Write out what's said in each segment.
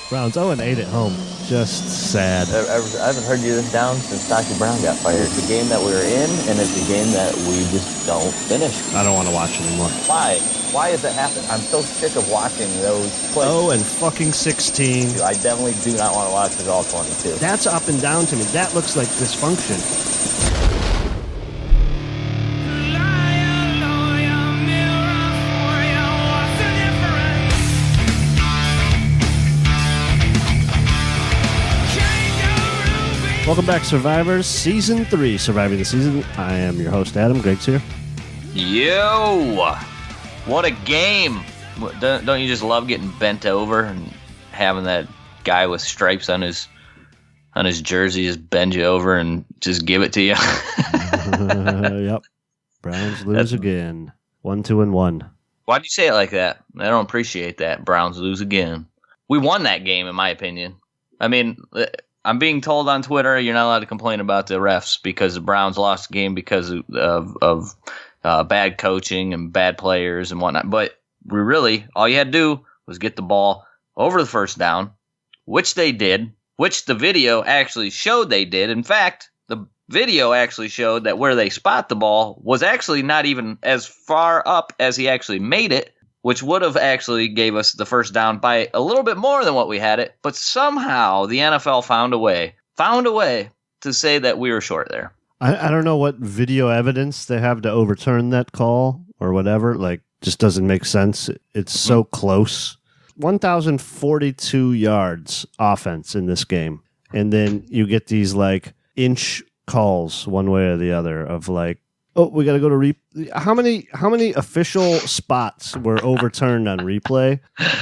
Browns 0-8 at home. Just sad. I haven't heard you this down since Dr. Brown got fired. It's a game that we were in, and it's a game that we just don't finish. I don't want to watch anymore. Why? Why has that happened? I'm so sick of watching those plays. 0-16. I definitely do not want to watch it all 22. That's up and down to me. That looks like dysfunction. Welcome back, Survivors, Season 3, Surviving the Season. I am your host, Adam. Greg's here. Yo! What a game! Don't you just love getting bent over and having that guy with stripes on his jersey just bend you over and just give it to you? Yep. Browns lose again. 1-2-1. Why'd you say it like that? I don't appreciate that. Browns lose again. We won that game, in my opinion. I mean, I'm being told on Twitter you're not allowed to complain about the refs because the Browns lost the game because of bad coaching and bad players and whatnot. But we really, all you had to do was get the ball over the first down, which they did, which the video actually showed they did. In fact, the video actually showed that where they spot the ball was actually not even as far up as he actually made it, which would have actually gave us the first down by a little bit more than what we had it. But somehow the NFL found a way to say that we were short there. I don't know what video evidence they have to overturn that call or whatever. Like, just doesn't make sense. It's so close. 1,042 yards offense in this game. And then you get these, like, inch calls one way or the other of, like, oh, we got to go to How many official spots were overturned on replay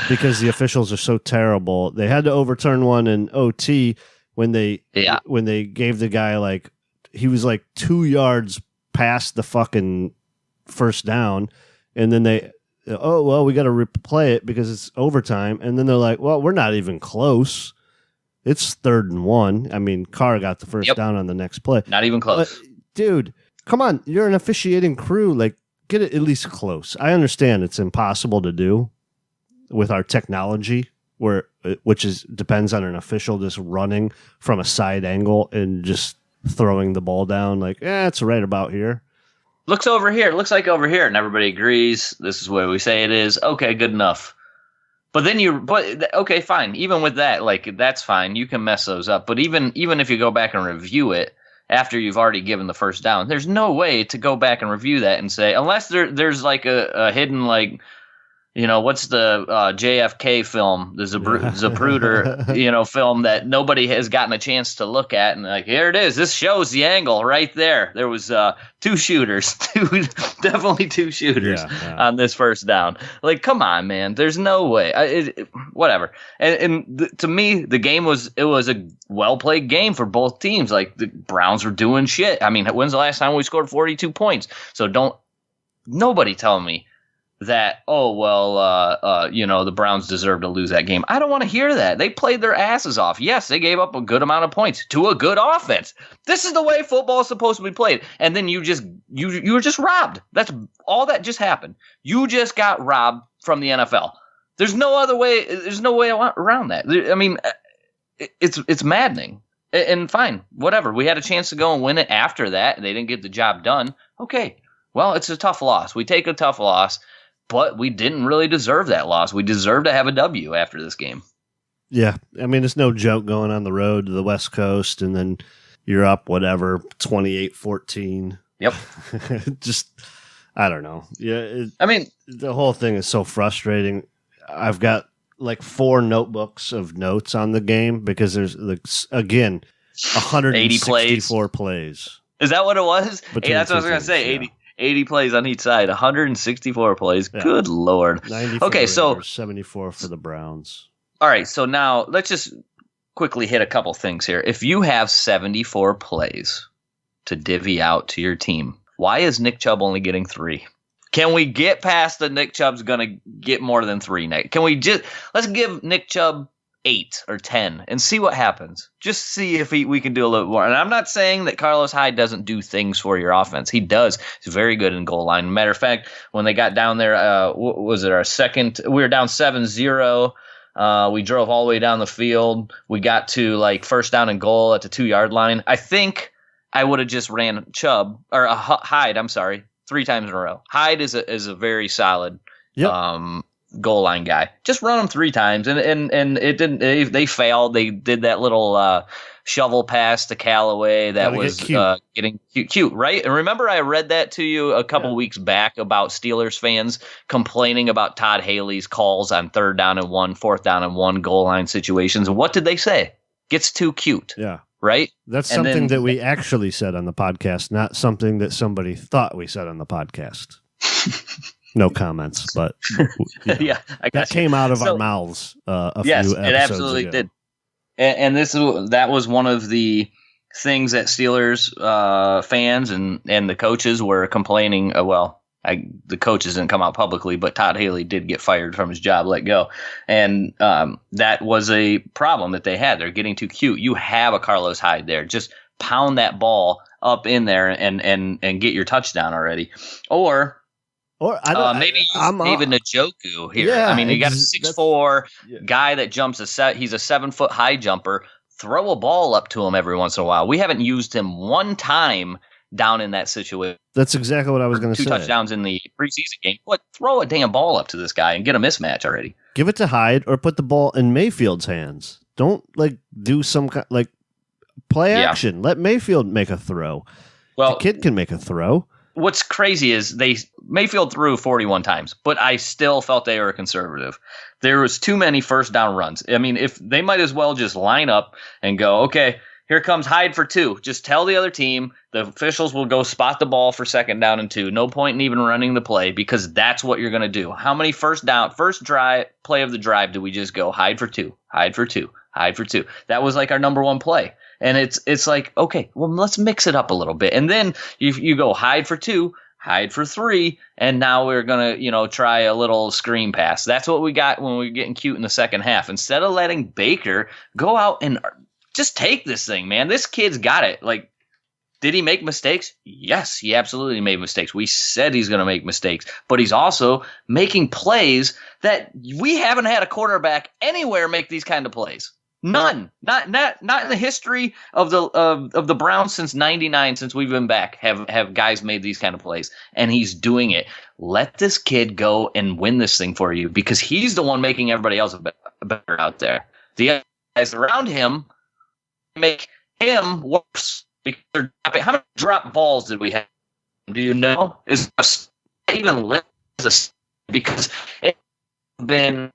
because the officials are so terrible? They had to overturn one in OT when they gave the guy, like, he was like 2 yards past the fucking first down, and then we got to replay it because it's overtime, and then they're like, well, we're not even close. It's 3rd and 1. I mean, Carr got the first down on the next play. Not even close. But, dude, come on, you're an officiating crew. Like, get it at least close. I understand it's impossible to do with our technology, which depends on an official just running from a side angle and just throwing the ball down. Like, it's right about here. Looks over here. It looks like over here, and everybody agrees. This is where we say it is. Okay, good enough. But then okay, fine. Even with that, like, that's fine. You can mess those up. But even if you go back and review it, after you've already given the first down, there's no way to go back and review that and say, unless there's like a hidden, like, you know, what's the JFK film, the Zapruder, film that nobody has gotten a chance to look at, and like, here it is. This shows the angle right there. There was definitely two shooters on this first down. Like, come on, man. There's no way. Whatever. And to me, the game was a well played game for both teams. Like, the Browns were doing shit. I mean, when's the last time we scored 42 points? So nobody tell me that, the Browns deserve to lose that game. I don't want to hear that. They played their asses off. Yes, they gave up a good amount of points to a good offense. This is the way football is supposed to be played. And then you were just robbed. That's all that just happened. You just got robbed from the NFL. There's no other way. There's no way around that. I mean, it's maddening. And fine, whatever. We had a chance to go and win it after that. They didn't get the job done. Okay, well, it's a tough loss. We take a tough loss. But we didn't really deserve that loss. We deserve to have a W after this game. Yeah. I mean, it's no joke going on the road to the West Coast and then you're up, 28-14. Yep. Just, I don't know. Yeah. The whole thing is so frustrating. I've got like 4 notebooks of notes on the game because there's, again, 164 plays. Is that what it was? Hey, that's what I was going to say. 80 plays on each side, 164 plays. Yeah. Good Lord. 94 okay, so 74 for the Browns. All right, so now let's just quickly hit a couple things here. If you have 74 plays to divvy out to your team, why is Nick Chubb only getting 3? Can we get past that Nick Chubb's going to get more than 3, Nick? Can we let's give Nick Chubb 8 or 10 and see what happens. Just see if we can do a little more. And I'm not saying that Carlos Hyde doesn't do things for your offense. He does. He's very good in goal line. Matter of fact, when they got down there, what was it, our second? We were down 7-0. We drove all the way down the field. We got to like first down and goal at the 2-yard line. I think I would have just ran Hyde. I'm sorry, 3 times in a row. Hyde is a very solid goal line guy. Just run him 3 times, and it didn't. They failed. They did that little shovel pass to Callaway that was getting cute, right? And remember, I read that to you a couple weeks back about Steelers fans complaining about Todd Haley's calls on 3rd down and 1, 4th down and 1 goal line situations. And what did they say? Gets too cute. Yeah. Right? That's something that we actually said on the podcast, not something that somebody thought we said on the podcast. No comments, but yeah, that came out of our mouths a few episodes ago. Yes, it absolutely did. And that was one of the things that Steelers fans and the coaches were complaining. The coaches didn't come out publicly, but Todd Haley did get fired from his job, let go. And that was a problem that they had. They're getting too cute. You have a Carlos Hyde there. Just pound that ball up in there and get your touchdown already. Or maybe even Njoku here. Yeah, I mean, you got a 6'4" guy that jumps he's a 7-foot high jumper. Throw a ball up to him every once in a while. We haven't used him one time down in that situation. That's exactly what I was going to say. 2 touchdowns in the preseason game. Throw a damn ball up to this guy and get a mismatch already. Give it to Hyde or put the ball in Mayfield's hands. Don't do some play action. Let Mayfield make a throw. Well, the kid can make a throw. What's crazy is Mayfield threw 41 times, but I still felt they were conservative. There was too many first down runs. I mean, if they might as well just line up and go, okay, here comes Hyde for 2. Just tell the other team the officials will go spot the ball for 2nd down and 2. No point in even running the play because that's what you're going to do. How many first drive play of the drive do we just go Hyde for 2, Hyde for 2, Hyde for 2? That was like our number 1 play. And it's like, okay, well, let's mix it up a little bit. And then you go Hyde for 2, Hyde for 3, and now we're going to, try a little screen pass. That's what we got when we were getting cute in the second half. Instead of letting Baker go out and just take this thing, man. This kid's got it. Did he make mistakes? Yes, he absolutely made mistakes. We said he's going to make mistakes, but he's also making plays that we haven't had a quarterback anywhere make these kind of plays. None. Not in the history of the Browns since '99, since we've been back, have guys made these kind of plays, and he's doing it. Let this kid go and win this thing for you because he's the one making everybody else better out there. The guys around him make him worse because they're dropping. How many drop balls did we have? Do you know? Is even because it's been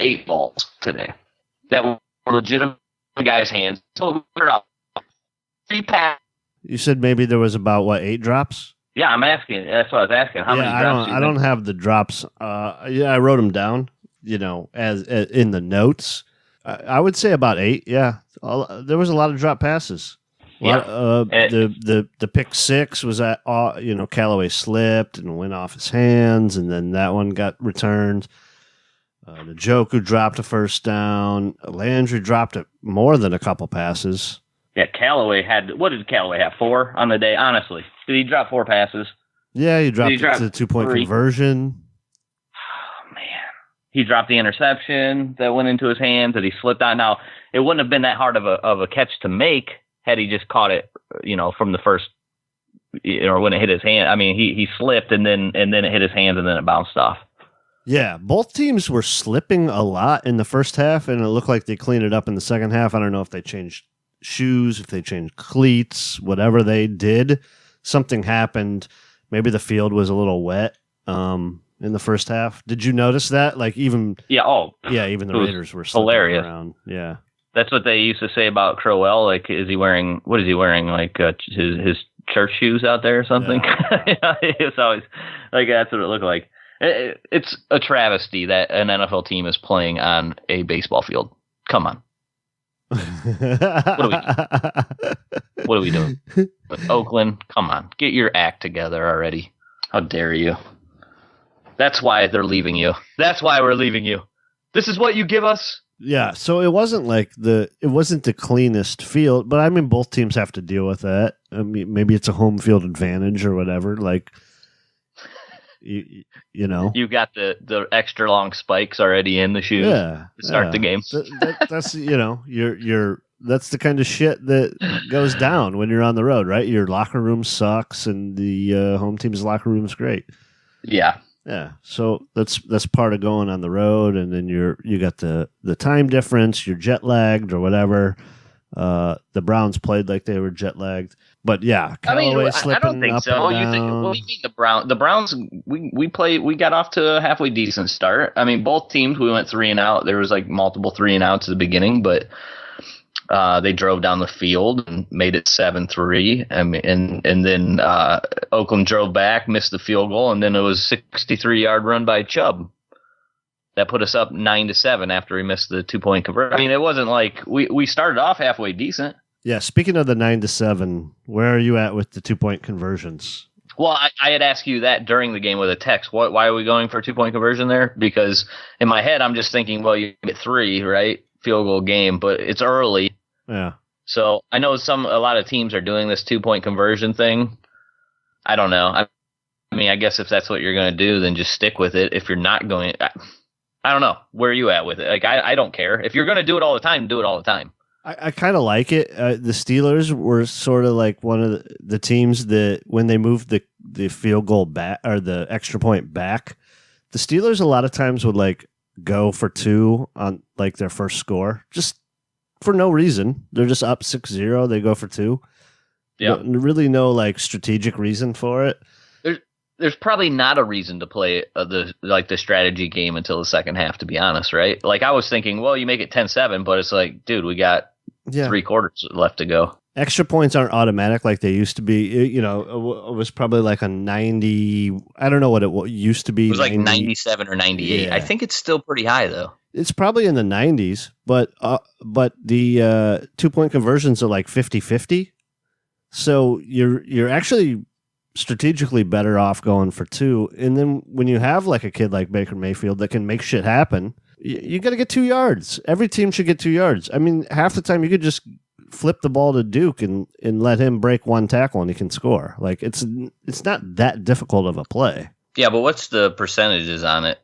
8 balls today that were legitimate guys' hands. So we're up 3 passes. You said maybe there was about 8 drops? Yeah, I'm asking. That's what I was asking. How many drops? I don't have the drops. I wrote them down. As in the notes. I would say about 8. Yeah, there was a lot of drop passes. The pick 6 was at Callaway slipped and went off his hands, and then that one got returned. The Njoku dropped a first down. Landry dropped it more than a couple passes. Yeah, Callaway what did Callaway have? 4 on the day? Honestly, did he drop 4 passes? Yeah, he dropped the 2-point conversion. Oh man, he dropped the interception that went into his hands that he slipped on. Now it wouldn't have been that hard of a catch to make had he just caught it, from the first, or when it hit his hand. I mean, he slipped and then it hit his hands and then it bounced off. Yeah, both teams were slipping a lot in the first half, and it looked like they cleaned it up in the second half. I don't know if they changed shoes, if they changed cleats, whatever they did. Something happened. Maybe the field was a little wet in the first half. Did you notice that? Even the Raiders were slipping hilarious around. Yeah. That's what they used to say about Crowell. What is he wearing? His church shoes out there or something? Yeah. It's always that's what it looked like. It's a travesty that an NFL team is playing on a baseball field. Come on. What are we doing? Oakland, come on. Get your act together already. How dare you? That's why they're leaving you. That's why we're leaving you. This is what you give us? Yeah, so it wasn't the cleanest field, but I mean both teams have to deal with that. I mean maybe it's a home field advantage or whatever. You know, you got the extra long spikes already in the shoes to start the game. That's that's the kind of shit that goes down when you're on the road, right? Your locker room sucks, and the home team's locker room's great. Yeah. Yeah, so that's part of going on the road, and then you got the time difference. You're jet lagged or whatever. The Browns played like they were jet lagged, but yeah, Callaway slipping. I don't think up so. And down. You think? What do you mean the Browns? We got off to a halfway decent start. I mean, both teams we went 3 and out. There was like multiple 3 and outs at the beginning, but they drove down the field and made it 7-3. And then Oakland drove back, missed the field goal, and then it was a 63-yard run by Chubb that put us up 9-7 after we missed the 2-point conversion. I mean, it wasn't like we started off halfway decent. Yeah. Speaking of the 9-7, where are you at with the 2-point conversions? Well, I had asked you that during the game with a text. Why are we going for a 2-point conversion there? Because in my head, I'm just thinking, well, you get 3, right? Field goal game, but it's early. Yeah. So I know a lot of teams are doing this 2-point conversion thing. I don't know. I mean, I guess if that's what you're going to do, then just stick with it. If you're not going, I don't know. Where are you at with it? Like, I don't care. If you're going to do it all the time, do it all the time. I kind of like it. The Steelers were sort of like one of the teams that when they moved the field goal back or the extra point back, the Steelers a lot of times would like go for 2 on like their first score, just for no reason. They're just up 6-0. They go for 2. Yeah. Really no like strategic reason for it. There's probably not a reason to play the strategy game until the second half, to be honest, right? Like I was thinking, well, you make it 10-7, but it's like, dude, we got 3 quarters left to go. Extra points aren't automatic like they used to be. It was probably like a 90. I don't know what it used to be. It was like 97 or 98. Yeah. I think it's still pretty high though. It's probably in the 90s, but the 2-point conversions are like 50-50. So you're actually strategically better off going for 2. And then when you have like a kid like Baker Mayfield that can make shit happen, you got to get 2 yards. Every team should get 2 yards. I mean, half the time you could just flip the ball to Duke and let him break 1 tackle and he can score. Like it's not that difficult of a play. Yeah, but what's the percentages on it?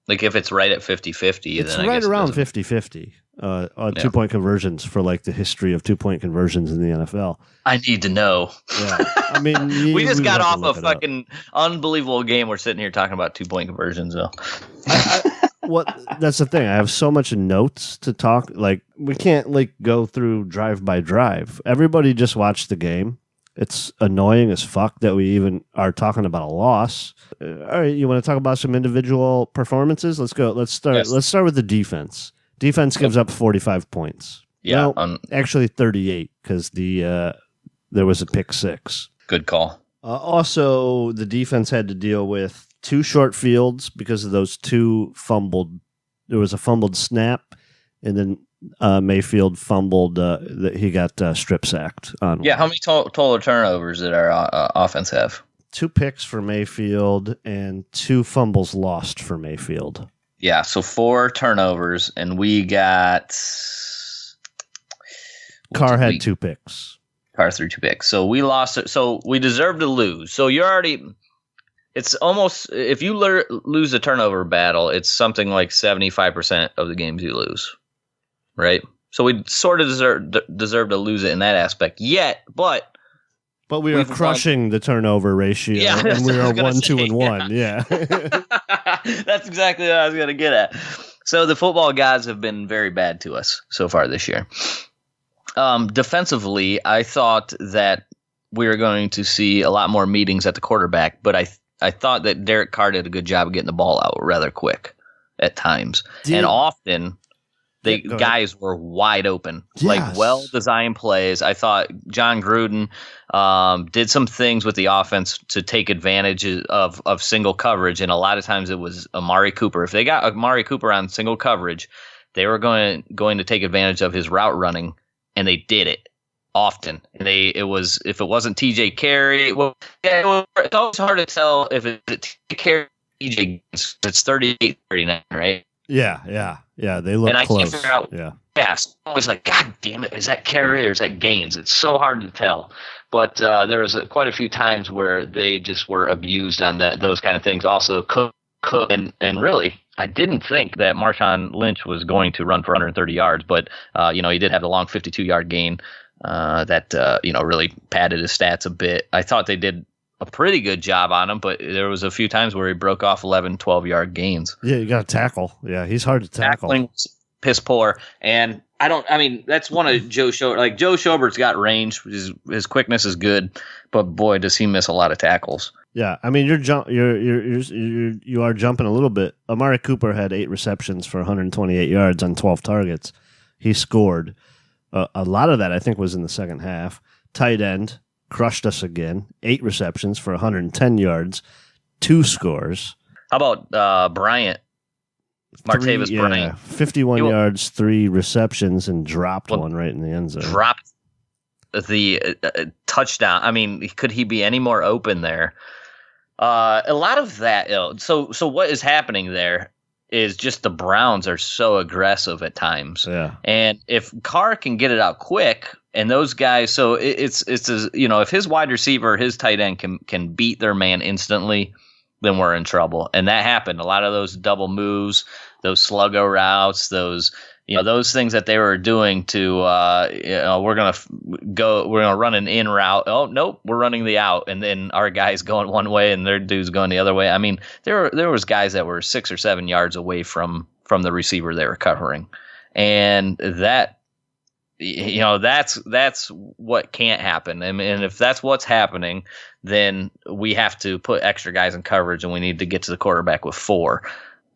Like if it's right at 50-50, it's then right around 50-50 on 2-point conversions for like the history of 2-point conversions in the NFL. I need to know. Yeah, I mean, we just got off a fucking unbelievable game. We're sitting here talking about 2-point conversions, though. That's the thing. I have so much notes to talk. Like we can't like go through drive by drive. Everybody just watched the game. It's annoying as fuck that we even are talking about a loss. All right, you want to talk about some individual performances? Let's go. Let's start. Yes. Let's start with the defense. Defense gives up 45 points. Yeah, actually 38 because there was a pick 6. Good call. Also, the defense had to deal with 2 short fields because of those 2 fumbled. There was a fumbled snap, and then Mayfield fumbled. He got strip sacked on. Yeah, how many total turnovers did our offense have? 2 picks for Mayfield and 2 fumbles lost for Mayfield. Yeah, so 4 turnovers, and we got. Carr had 2 picks. Carr threw 2 picks, so we lost it. So we deserve to lose. So you're already. It's almost if you lose a turnover battle, it's something like 75% of the games you lose. Right, so we sort of deserve to lose it in that aspect. But we are crushing the turnover ratio, and we are 1-2-1. Yeah, that's exactly what I was going to get at. So the football gods have been very bad to us so far this year. Defensively, I thought that we were going to see a lot more meetings at the quarterback, but I thought that Derek Carr did a good job of getting the ball out rather quick at times, and often. The guys were wide open, like well-designed plays. I thought John Gruden did some things with the offense to take advantage of single coverage, and a lot of times it was Amari Cooper. If they got Amari Cooper on single coverage, they were going to take advantage of his route running, and they did it often. And if it wasn't T.J. Carey, it's always hard to tell if it's T.J. Carey. It's 38-39, right? Yeah. They look and I close. can't figure out. Yeah, so I was like, God damn it, is that Carey or is that Gaines? It's so hard to tell. But there was quite a few times where they just were abused on those kind of things. Also, Cook, and really, I didn't think that Marshawn Lynch was going to run for 130 yards, but he did have the long 52-yard gain that really padded his stats a bit. I thought they did a pretty good job on him, but there was a few times where he broke off 11, 12-yard gains. Yeah, you got to tackle. Yeah, he's hard to tackle. Tackling piss poor, and that's one of Joe Schobert. Like, Joe Schobert's got range, his quickness is good, but boy, does he miss a lot of tackles. Yeah, I mean, you are jumping a little bit. Amari Cooper had 8 receptions for 128 yards on 12 targets. He scored. A lot of that, I think, was in the second half. Tight end crushed us again. 8 receptions for 110 yards, 2 scores. How about Bryant? Martavis Bryant. 51 yards, 3 receptions, and dropped one right in the end zone. Dropped the touchdown. I mean, could he be any more open there? A lot of that. So what is happening there is just the Browns are so aggressive at times. Yeah. And if Carr can get it out quick, and those guys, so it's if his wide receiver, his tight end can beat their man instantly, then we're in trouble. And that happened. A lot of those double moves, those sluggo routes, those things that they were doing to, we're going to run an in route. Oh, nope, we're running the out. And then our guy's going one way and their dude's going the other way. I mean, there was guys that were 6 or 7 yards away from the receiver they were covering. And that, that's what can't happen. And if that's what's happening, then we have to put extra guys in coverage, and we need to get to the quarterback with 4.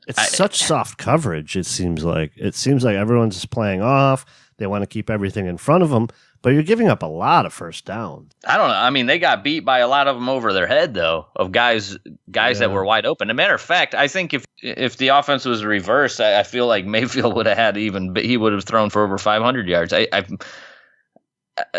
It's such soft coverage, it seems like. It seems like everyone's just playing off. They want to keep everything in front of them, but you're giving up a lot of first down. I don't know. I mean, they got beat by a lot of them over their head, though, of guys that were wide open. As a matter of fact, I think if the offense was reversed, I feel like Mayfield would have had he would have thrown for over 500 yards.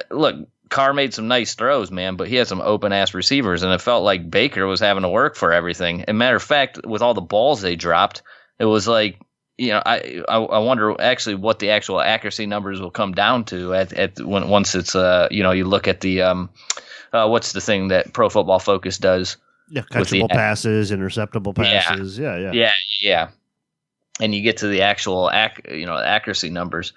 Look, Carr made some nice throws, man, but he had some open-ass receivers, and it felt like Baker was having to work for everything. As a matter of fact, with all the balls they dropped, it was like, I wonder actually what the actual accuracy numbers will come down to once it's you look at the what's the thing that Pro Football Focus does? Yeah, catchable passes, interceptable passes. Yeah. And you get to the actual accuracy numbers.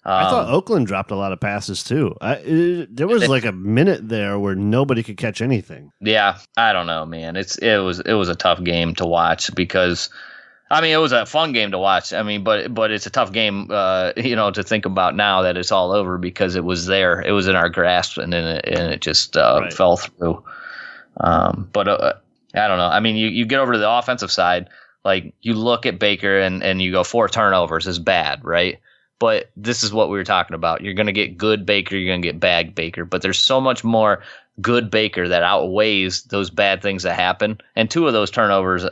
I thought Oakland dropped a lot of passes too. There was like a minute there where nobody could catch anything. Yeah, I don't know, man. It was a tough game to watch because, I mean, it was a fun game to watch. I mean, but it's a tough game, to think about now that it's all over because it was there. It was in our grasp, and then it just fell through. But I don't know. I mean, you get over to the offensive side, like you look at Baker and you go 4 turnovers is bad, right? But this is what we were talking about. You're going to get good Baker. You're going to get bad Baker. But there's so much more good Baker that outweighs those bad things that happen. And 2 of those turnovers,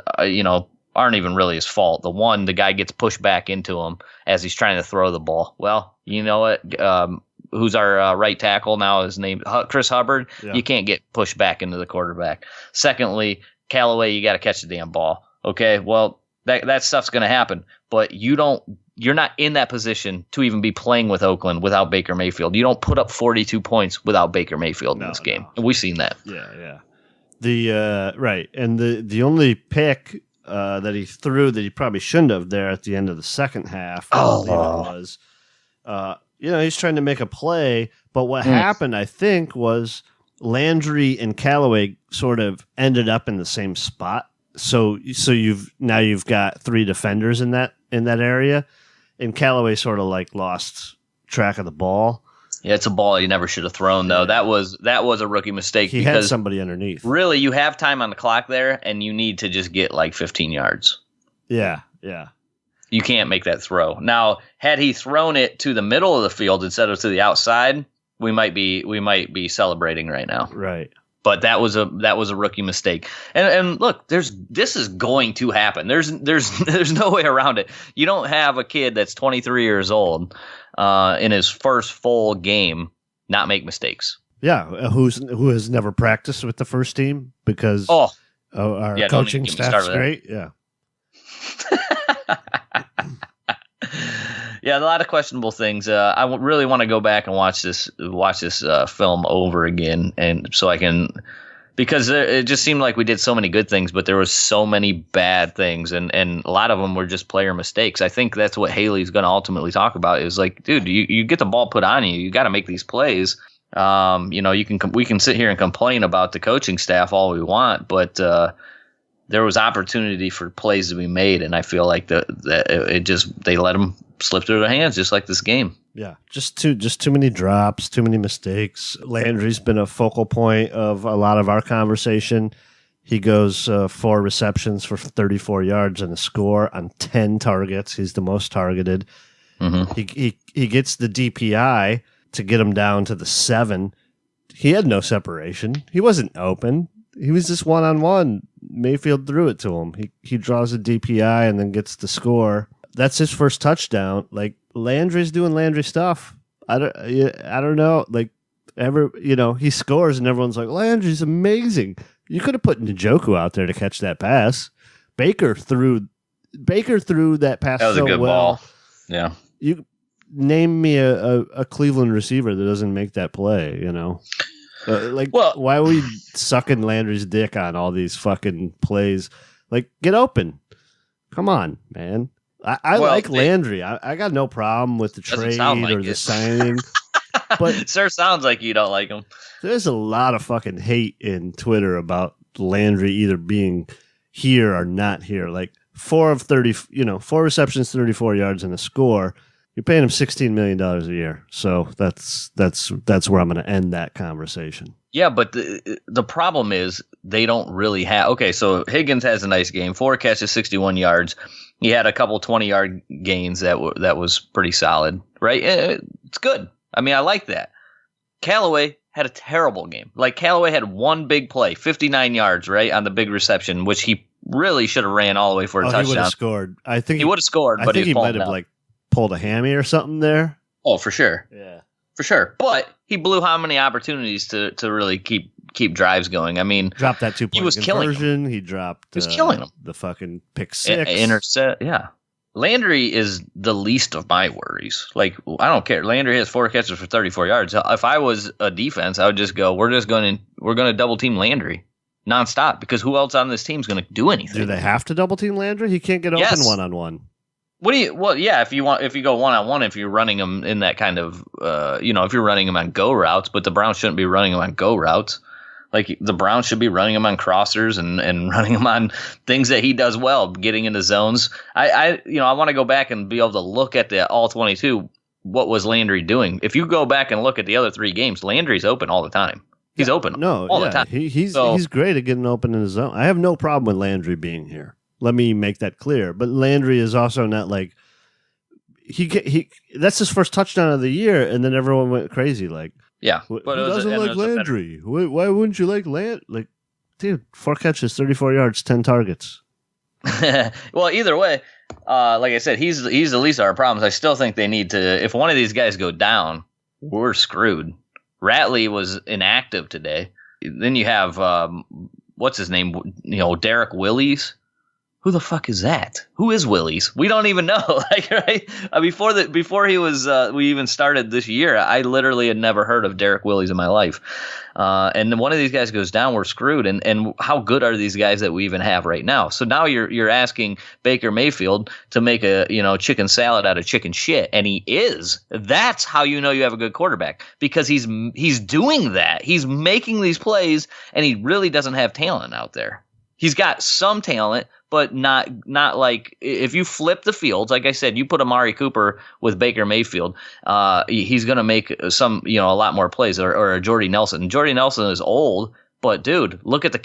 aren't even really his fault. The guy gets pushed back into him as he's trying to throw the ball. Well, you know what? Who's our right tackle now? His name Chris Hubbard. Yeah. You can't get pushed back into the quarterback. Secondly, Callaway, you got to catch the damn ball. Okay, well, that stuff's going to happen. But you're not in that position to even be playing with Oakland without Baker Mayfield. You don't put up 42 points without Baker Mayfield in this game. And we've seen that. Yeah. Right. And the only pick that he threw that he probably shouldn't have there at the end of the second half, I believe it was, he's trying to make a play, but what happened, I think, was Landry and Callaway sort of ended up in the same spot. So you've got 3 defenders in that area, and Callaway sort of like lost track of the ball. Yeah, it's a ball he never should have thrown, though. That was a rookie mistake. He had somebody underneath. Really, you have time on the clock there, and you need to just get like 15 yards. Yeah. You can't make that throw. Now, had he thrown it to the middle of the field instead of to the outside, we might be celebrating right now. Right. But that was a rookie mistake. And look, this is going to happen. There's no way around it. You don't have a kid that's 23 years old in his first full game not make mistakes. Yeah, who has never practiced with the first team because our coaching staff's great. Yeah. Yeah, a lot of questionable things. I really want to go back and watch this film over again, and so I can, because it just seemed like we did so many good things, but there was so many bad things, and a lot of them were just player mistakes. I think that's what Haley's going to ultimately talk about. Is like, dude, you get the ball put on you, you got to make these plays. We can sit here and complain about the coaching staff all we want, but there was opportunity for plays to be made, and I feel like they let them slip through their hands, just like this game. Yeah, just too many drops, too many mistakes. Landry's been a focal point of a lot of our conversation. He goes 4 receptions for 34 yards and a score on 10 targets. He's the most targeted. Mm-hmm. He gets the DPI to get him down to the 7. He had no separation. He wasn't open. He was just one-on-one. Mayfield threw it to him. He draws a DPI and then gets the score. That's his first touchdown. Like, Landry's doing Landry stuff. I don't know. Like, he scores and everyone's like, Landry's amazing. You could have put Njoku out there to catch that pass. Baker threw that pass that was so a good well. Ball. Yeah. You name me a Cleveland receiver that doesn't make that play, why are we sucking Landry's dick on all these fucking plays? Like, get open. Come on, man. I like Landry. I got no problem with the trade or the signing. But sure sounds like you don't like him. There's a lot of fucking hate in Twitter about Landry either being here or not here. Like 4 receptions, 34 yards and a score. You're paying him $16 million a year. So that's where I'm going to end that conversation. Yeah, but the problem is they don't really have. Okay, so Higgins has a nice game, 4 catches, 61 yards. He had a couple 20-yard gains that was pretty solid, right? It's good. I mean, I like that. Callaway had a terrible game. Like, Callaway had one big play, 59 yards, right, on the big reception, which he really should have ran all the way for a touchdown. He would have scored. I think he would have scored, but he might have pulled a hammy or something there. Oh, for sure. Yeah. For sure. But he blew how many opportunities to really keep drives going? I mean, dropped that 2-point conversion. He dropped. He was killing them. The fucking pick 6. Intercept. Yeah. Landry is the least of my worries. Like, I don't care. Landry has 4 catches for 34 yards. If I was a defense, I would just go, we're going to double team Landry nonstop, because who else on this team is going to do anything? Do they have to double team Landry? He can't get open one-on-one. If you go one-on-one, if you're running him in that kind of, if you're running him on go routes, but the Browns shouldn't be running him on go routes. Like, the Browns should be running him on crossers and running him on things that he does well, getting into zones. I want to go back and be able to look at the all 22. What was Landry doing? If you go back and look at the other 3 games, Landry's open all the time. He's open all the time. He's great at getting open in the zone. I have no problem with Landry being here. Let me make that clear. But Landry is also not like he. That's his first touchdown of the year, and then everyone went crazy. Like, yeah, who doesn't like Landry? Why wouldn't you like Landry? Like, dude, 4 catches, 34 yards, 10 targets. Well, either way, like I said, he's the least of our problems. I still think they need to. If one of these guys go down, we're screwed. Ratley was inactive today. Then you have what's his name? Derek Willies. Who the fuck is that? Who is Willies? We don't even know. Like, right? Before he was, we even started this year, I literally had never heard of Derek Willies in my life. And then one of these guys goes down, we're screwed. And how good are these guys that we even have right now? So now you're asking Baker Mayfield to make a chicken salad out of chicken shit, and he is. That's how you know you have a good quarterback, because he's doing that. He's making these plays, and he really doesn't have talent out there. He's got some talent, but not like, if you flip the fields, like I said, you put Amari Cooper with Baker Mayfield, he's going to make a lot more plays, or a Jordy Nelson. Jordy Nelson is old, but dude, look at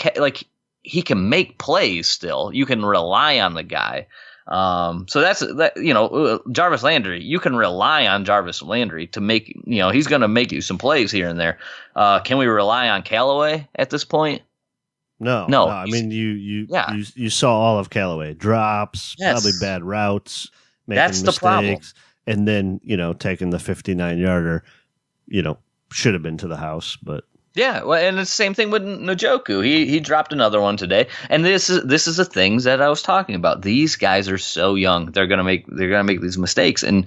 he can make plays still. You can rely on the guy. So that's that. Jarvis Landry, you can rely on Jarvis Landry to make, he's going to make you some plays here and there. Can we rely on Callaway at this point? No. I mean, you saw all of Callaway drops, probably bad routes, making That's mistakes, the problem. And then taking the 59-yarder, should have been to the house, but yeah. Well, and it's the same thing with Njoku. He dropped another one today, and this is the things that I was talking about. These guys are so young; they're gonna make these mistakes, and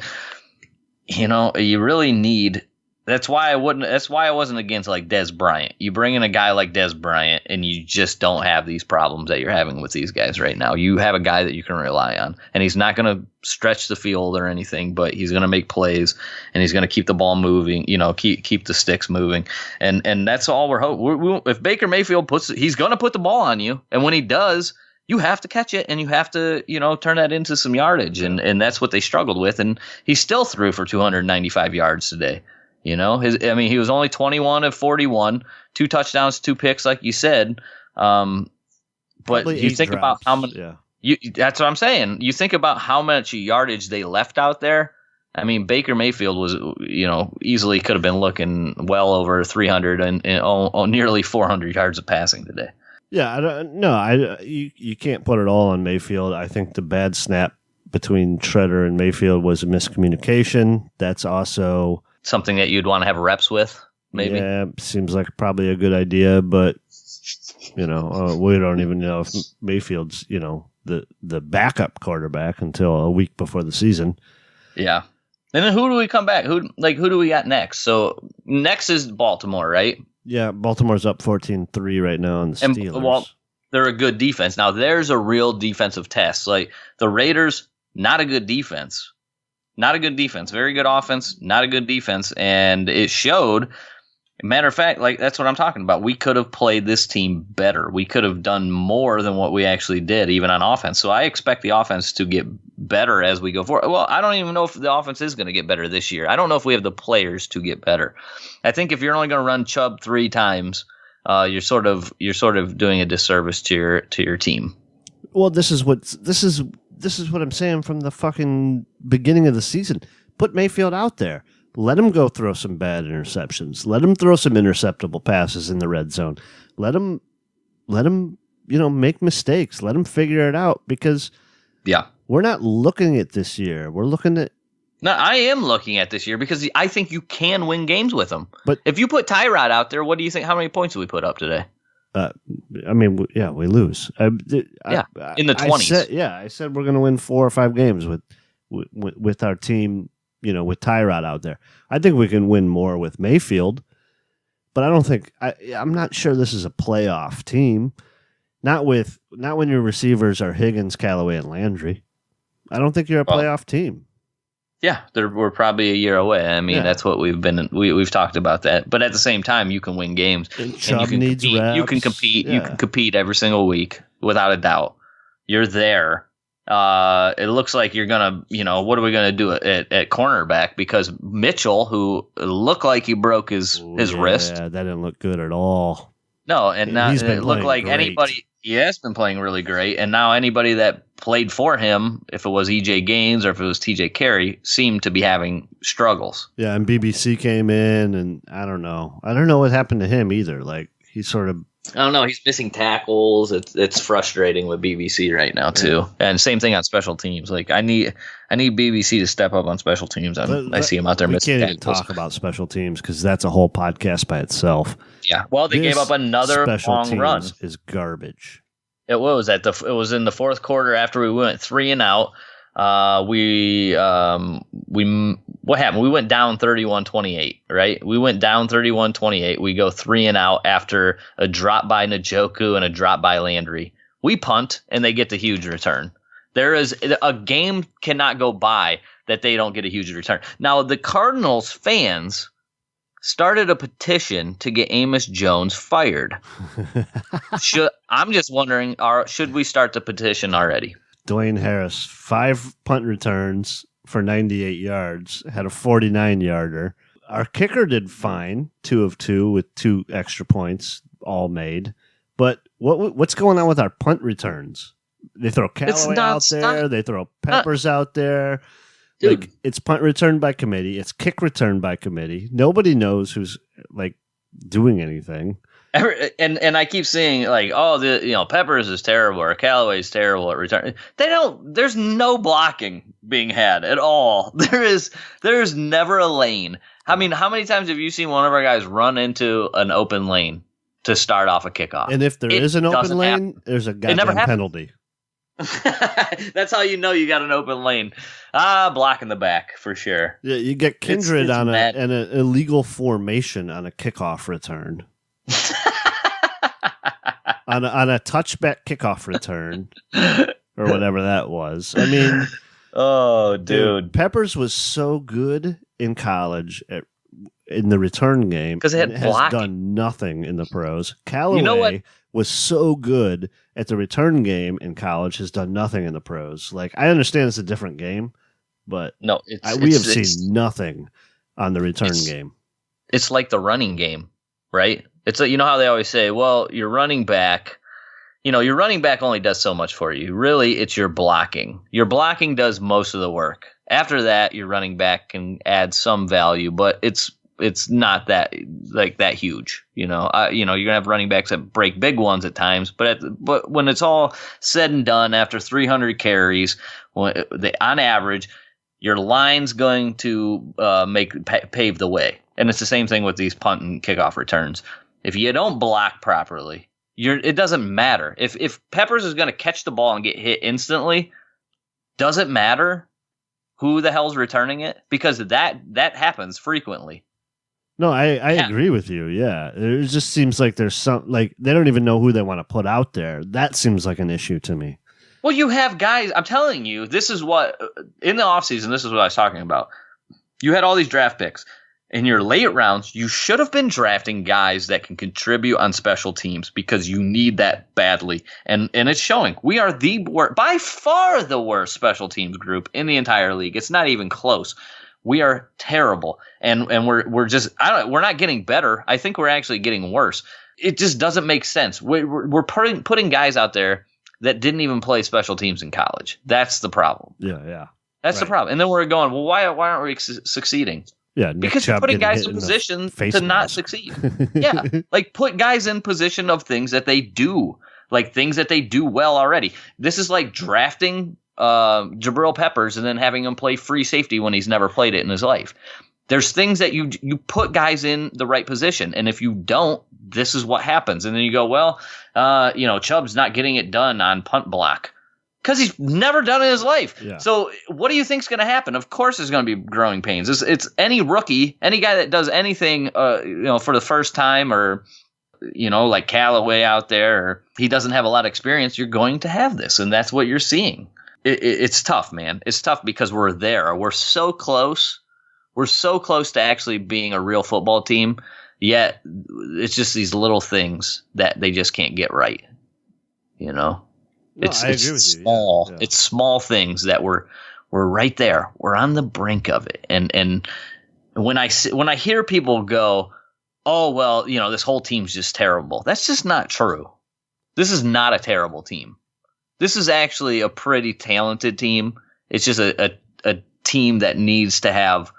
you really need. That's why I wasn't against like Des Bryant. You bring in a guy like Des Bryant, and you just don't have these problems that you're having with these guys right now. You have a guy that you can rely on, and he's not going to stretch the field or anything, but he's going to make plays, and he's going to keep the ball moving. Keep the sticks moving, and that's all we're hoping. If Baker Mayfield he's going to put the ball on you, and when he does, you have to catch it, and you have to turn that into some yardage, and that's what they struggled with, and he still threw for 295 yards today. He was only 21 of 41, 2 touchdowns, 2 picks, like you said. But you think about how many. Yeah. That's what I'm saying. You think about how much yardage they left out there. I mean, Baker Mayfield was, easily could have been looking well over 300 and nearly 400 yards of passing today. Yeah, you can't put it all on Mayfield. I think the bad snap between Shredder and Mayfield was a miscommunication. That's also something that you'd want to have reps with, maybe. Yeah, seems like probably a good idea, but we don't even know if Mayfield's the backup quarterback until a week before the season. Yeah, and then who do we come back? Who do we got next? So next is Baltimore, right? Yeah, Baltimore's up 14-3 right now on the Steelers. They're a good defense. Now there's a real defensive test. Like the Raiders, not a good defense. Not a good defense. Very good offense, not a good defense. And it showed. Matter of fact, like that's what I'm talking about. We could have played this team better. We could have done more than what we actually did, even on offense. So I expect the offense to get better as we go forward. Well, I don't even know if the offense is going to get better this year. I don't know if we have the players to get better. I think if you're only going to run Chubb 3 times, you're sort of doing a disservice to your team. Well, this is what I'm saying from the fucking beginning of the season. Put Mayfield out there. Let him go throw some bad interceptions. Let him throw some interceptable passes in the red zone. Let him, make mistakes. Let him figure it out because we're not looking at this year. We're looking at. No, I am looking at this year because I think you can win games with him. But if you put Tyrod out there, what do you think? How many points did we put up today? We lose. In the 20s. I said we're going to win 4 or 5 games with our team, with Tyrod out there. I think we can win more with Mayfield, but I don't think I'm not sure this is a playoff team. Not when your receivers are Higgins, Callaway, and Landry. I don't think you're a playoff team. Yeah, we're probably a year away. I mean, that's what we've talked about that. But at the same time, you can win games. And you can needs compete. Reps. You can compete. Yeah. You can compete every single week without a doubt. You're there. It looks like you're gonna. What are we gonna do at cornerback? Because Mitchell, who looked like he broke his wrist. Yeah, that didn't look good at all. No, and now it looked like great. Anybody. He has been playing really great, and now anybody that played for him, if it was E.J. Gaines or if it was T.J. Carey, seemed to be having struggles. Yeah, and BBC came in, and I don't know. I don't know what happened to him either. Like, he's sort of... I don't know. He's missing tackles. It's frustrating with BBC right now, too. Yeah. And same thing on special teams. Like, I need BBC to step up on special teams. I see him out there missing tackles. We can't even talk about special teams because that's a whole podcast by itself. Yeah. Well, they gave up another long run. Is garbage. It was in the fourth quarter after we went 3 and out. What happened? We went down 31-28, right? We went down 31-28. We go 3 and out after a drop by Njoku and a drop by Landry. We punt and they get the huge return. There is a game cannot go by that they don't get a huge return. Now the Cardinals fans started a petition to get Amos Jones fired. I'm just wondering, should we start the petition already? Dwayne Harris, 5 punt returns for 98 yards, had a 49-yarder. Our kicker did fine, 2 of 2 with 2 extra points, all made. But what's going on with our punt returns? They throw Callaway out there. They throw Peppers out there. Dude. Like, it's punt return by committee. It's kick return by committee. Nobody knows who's doing anything. And I keep seeing Peppers is terrible or Callaway is terrible at return. There's no blocking being had at all. There is never a lane. I mean, how many times have you seen one of our guys run into an open lane to start off a kickoff? And if there is an open lane, there's a goddamn penalty. That's how you know you got an open lane. Block in the back for sure. Yeah, you get Kindred on an illegal formation on a kickoff return. on a touchback kickoff return or whatever that was. I mean, dude, Peppers was so good in college in the return game because it has done nothing in the pros. Callaway was so good at the return game in college, has done nothing in the pros. Like, I understand it's a different game, but no, we have seen nothing on the return game. It's like the running game, right? It's like, you know how they always say, well, your running back only does so much for you. Really, it's your blocking. Your blocking does most of the work. After that, your running back can add some value, but it's not that huge. You're gonna have running backs that break big ones at times, but when it's all said and done, after 300 carries, on average, your line's going to pave the way. And it's the same thing with these punt and kickoff returns. If you don't block properly, it doesn't matter. If Peppers is going to catch the ball and get hit instantly, does it matter who the hell's returning it? Because that happens frequently. No, I agree with you. Yeah, it just seems like there's some, like, they don't even know who they want to put out there. That seems like an issue to me. Well, you have guys. I'm telling you, this is what in the offseason, this is what I was talking about. You had all these draft picks. In your late rounds, you should have been drafting guys that can contribute on special teams because you need that badly. And it's showing. We are by far the worst special teams group in the entire league. It's not even close. We are terrible. And we're just, we're not getting better. I think we're actually getting worse. It just doesn't make sense. We're putting guys out there that didn't even play special teams in college. That's the problem. Yeah. That's the problem. And then we're going, well, why aren't we succeeding? Yeah, because you're putting guys in position to not succeed. Yeah, like put guys in position of things that they do, like things that they do well already. This is like drafting Jabril Peppers and then having him play free safety when he's never played it in his life. There's things that you put guys in the right position, and if you don't, this is what happens. And then you go, well, Chubb's not getting it done on punt block. Because he's never done it in his life. Yeah. So what do you think's going to happen? Of course there's going to be growing pains. It's any rookie, any guy that does anything for the first time, or like Callaway out there, or he doesn't have a lot of experience, you're going to have this, and that's what you're seeing. It's tough, man. It's tough because we're there. We're so close. We're so close to actually being a real football team, yet it's just these little things that they just can't get right, No, I agree with you. Small. Yeah. It's small things that we're right there. We're on the brink of it. And when I hear people go, "Oh, well, this whole team's just terrible." That's just not true. This is not a terrible team. This is actually a pretty talented team. It's just a team that needs to have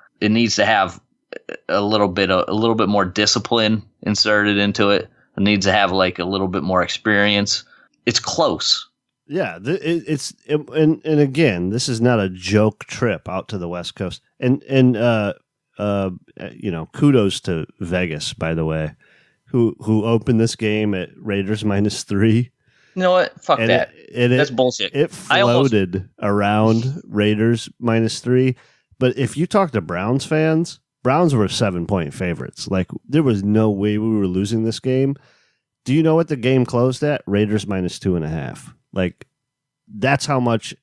a little bit more discipline inserted into it. It needs to have like a little bit more experience. It's close. Yeah, and again, this is not a joke trip out to the West Coast, and kudos to Vegas, by the way, who opened this game at Raiders -3. You know what? Fuck that. That's bullshit. It floated around Raiders -3, but if you talk to Browns fans, Browns were 7-point favorites. Like, there was no way we were losing this game. Do you know what the game closed at? Raiders -2.5. Like, that's how much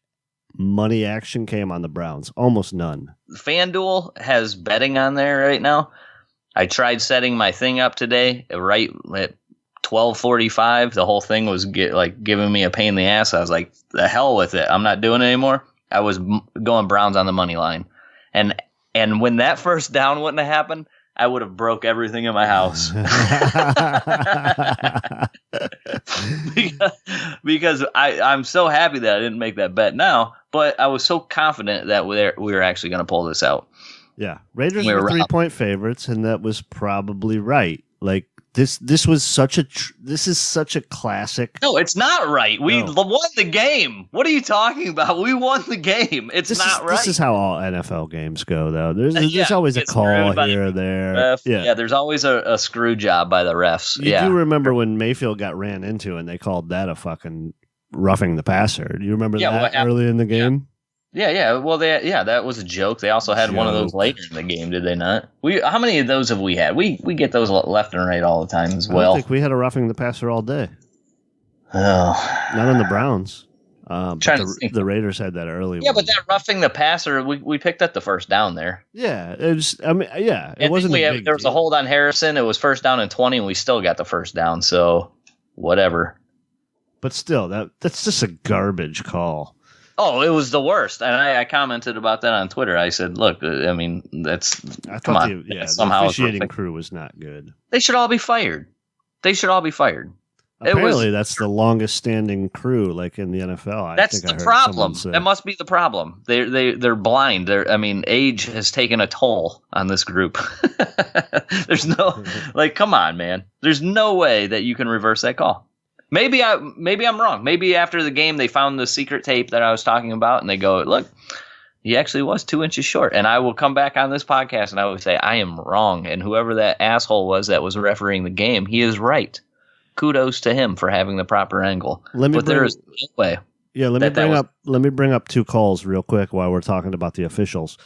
money action came on the Browns. Almost none. FanDuel has betting on there right now. I tried setting my thing up today, right at 12:45. The whole thing was giving me a pain in the ass. I was like, the hell with it. I'm not doing it anymore. I was going Browns on the money line. And when that first down wouldn't have happened, I would have broke everything in my house. because I'm so happy that I didn't make that bet now, but I was so confident that we were actually going to pull this out. Yeah. Raiders were 3-point favorites, and that was probably right. Like, this was such a classic. No, it's not right. We won the game. What are you talking about? We won the game. It's not right. This is how all NFL games go, though. There's always a call here or there. Ref. Yeah, there's always a screw job by the refs. You do remember when Mayfield got ran into and they called that a fucking roughing the passer. Do you remember that early in the game? Yeah. Well, that was a joke. They also had one of those later in the game, did they not? How many of those have we had? We get those left and right all the time as well. I don't think we had a roughing the passer all day. Oh, not on the Browns. But the Raiders had that early. Yeah, but that roughing the passer, we picked up the first down there. Yeah, it wasn't. There was a hold on Harrison. It was first down and 20, and we still got the first down. So, whatever. But still, that's just a garbage call. Oh, it was the worst, and I commented about that on Twitter. I said, "Look, I mean, somehow the officiating crew was not good. They should all be fired. Apparently, that's the longest standing crew, like in the NFL. That's the problem. That must be the problem. They're blind. Age has taken a toll on this group. There's no come on, man. There's no way that you can reverse that call. Maybe I'm wrong. Maybe after the game they found the secret tape that I was talking about, and they go, look, he actually was 2 inches short. And I will come back on this podcast and I will say I am wrong. And whoever that asshole was that was refereeing the game, he is right. Kudos to him for having the proper angle. There is no way. Yeah, let me bring up two calls real quick while we're talking about the officials.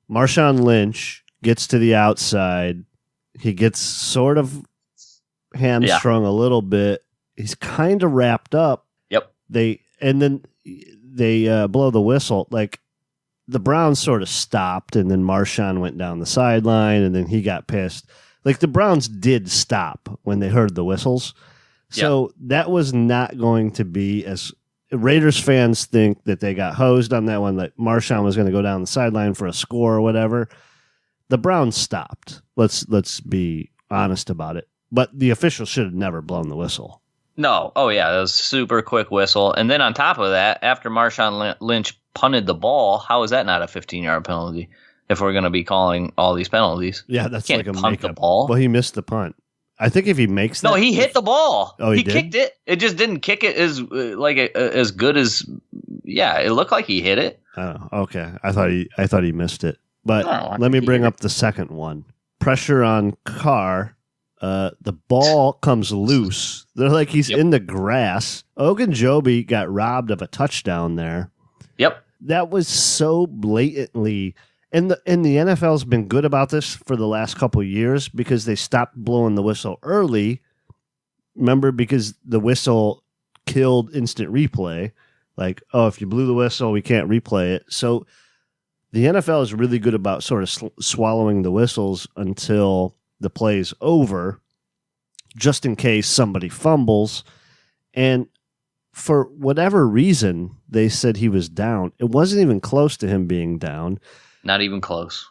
Marshawn Lynch gets to the outside. He gets sort of hamstrung a little bit. He's kind of wrapped up. Yep. They blow the whistle. Like the Browns sort of stopped, and then Marshawn went down the sideline, and then he got pissed. Like the Browns did stop when they heard the whistles. So that was not going to be as Raiders fans think that they got hosed on that one, that Marshawn was going to go down the sideline for a score or whatever. The Browns stopped. Let's be honest about it. But the officials should have never blown the whistle. No. Oh, yeah. That was a super quick whistle. And then on top of that, after Marshawn Lynch punted the ball, how is that not a 15-yard penalty? If we're going to be calling all these penalties. Yeah, that's like a punt the ball. Well, he missed the punt. I think if he makes that... No, he hit the ball. Oh, he kicked it. It just didn't kick it as good as... Yeah, it looked like he hit it. Oh, okay. I thought he missed it. But let me bring up the second one. Pressure on Carr. The ball comes loose. They're like he's in the grass. Ogunjobi got robbed of a touchdown there. Yep. That was so blatantly... And the NFL's been good about this for the last couple of years because they stopped blowing the whistle early. Remember, because the whistle killed instant replay. Like, if you blew the whistle, we can't replay it. So the NFL is really good about sort of swallowing the whistles until the play's over, just in case somebody fumbles. And for whatever reason, they said he was down. It wasn't even close to him being down. Not even close.